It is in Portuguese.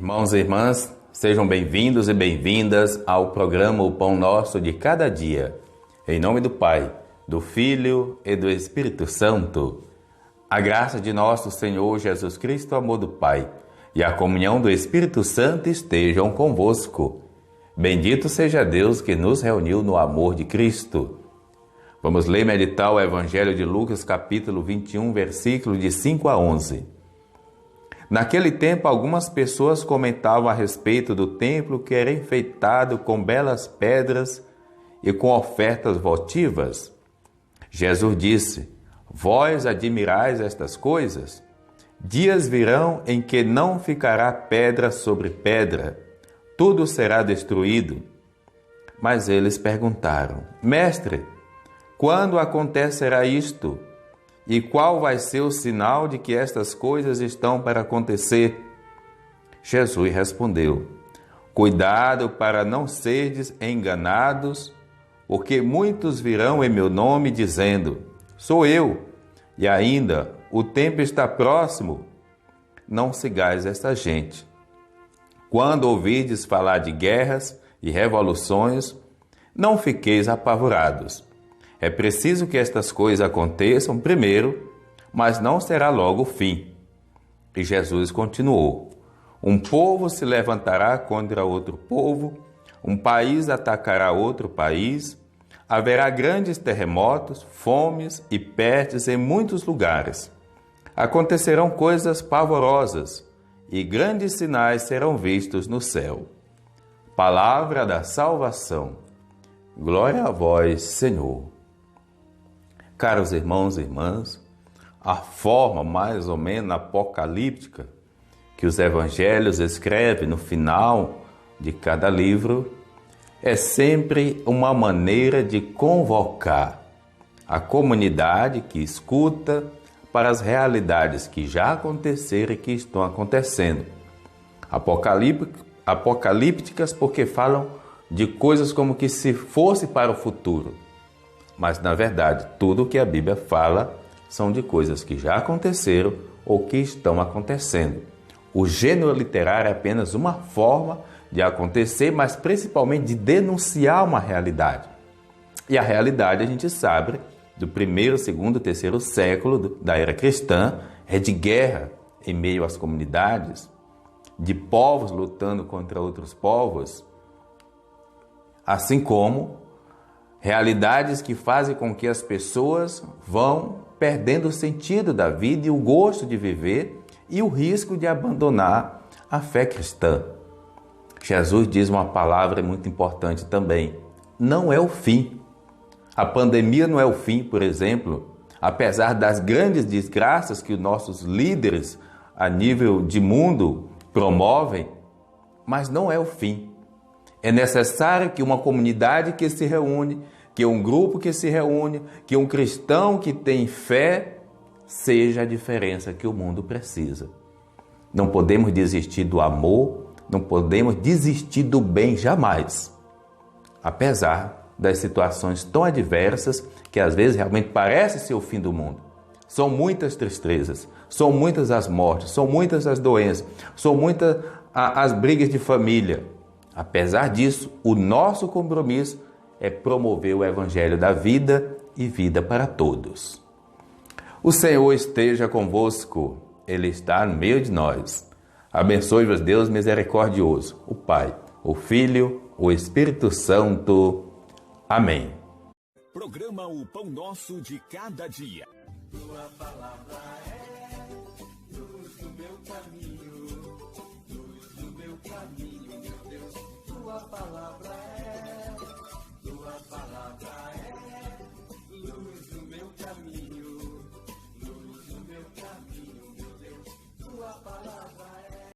Irmãos e irmãs, sejam bem-vindos e bem-vindas ao programa O Pão Nosso de Cada Dia. Em nome do Pai, do Filho e do Espírito Santo. A graça de nosso Senhor Jesus Cristo, o amor do Pai e a comunhão do Espírito Santo estejam convosco. Bendito seja Deus que nos reuniu no amor de Cristo. Vamos ler e meditar o Evangelho de Lucas, capítulo 21, versículos de 5 a 11. Naquele tempo, algumas pessoas comentavam a respeito do templo que era enfeitado com belas pedras e com ofertas votivas. Jesus disse: Vós admirais estas coisas? Dias virão em que não ficará pedra sobre pedra, tudo será destruído. Mas eles perguntaram: Mestre, quando acontecerá isto? E qual vai ser o sinal de que estas coisas estão para acontecer? Jesus respondeu: Cuidado para não serdes enganados, porque muitos virão em meu nome dizendo: Sou eu, e ainda o tempo está próximo. Não sigais esta gente. Quando ouvirdes falar de guerras e revoluções, não fiqueis apavorados. É preciso que estas coisas aconteçam primeiro, mas não será logo o fim. E Jesus continuou: Um povo se levantará contra outro povo, um país atacará outro país, haverá grandes terremotos, fomes e pestes em muitos lugares. Acontecerão coisas pavorosas e grandes sinais serão vistos no céu. Palavra da salvação. Glória a vós, Senhor. Caros irmãos e irmãs, a forma mais ou menos apocalíptica que os evangelhos escrevem no final de cada livro é sempre uma maneira de convocar a comunidade que escuta para as realidades que já aconteceram e que estão acontecendo. Apocalípticas porque falam de coisas como que se fosse para o futuro. Mas, na verdade, tudo o que a Bíblia fala são de coisas que já aconteceram ou que estão acontecendo. O gênero literário é apenas uma forma de acontecer, mas principalmente de denunciar uma realidade. E a realidade, a gente sabe, do primeiro, segundo, terceiro século da era cristã, é de guerra em meio às comunidades, de povos lutando contra outros povos, assim como realidades que fazem com que as pessoas vão perdendo o sentido da vida e o gosto de viver e o risco de abandonar a fé cristã. Jesus diz uma palavra muito importante também: não é o fim. A pandemia não é o fim, por exemplo, apesar das grandes desgraças que os nossos líderes a nível de mundo promovem, mas não é o fim. É necessário que uma comunidade que se reúne, que um grupo que se reúne, que um cristão que tem fé, seja a diferença que o mundo precisa. Não podemos desistir do amor, não podemos desistir do bem jamais. Apesar das situações tão adversas, que às vezes realmente parece ser o fim do mundo. São muitas tristezas, são muitas as mortes, são muitas as doenças, são muitas as brigas de família. Apesar disso, o nosso compromisso é promover o Evangelho da vida e vida para todos. O Senhor esteja convosco, Ele está no meio de nós. Abençoe-vos, Deus misericordioso, o Pai, o Filho, o Espírito Santo. Amém. Programa O Pão Nosso de Cada Dia. Tua palavra é luz no meu caminho, meu Deus, tua palavra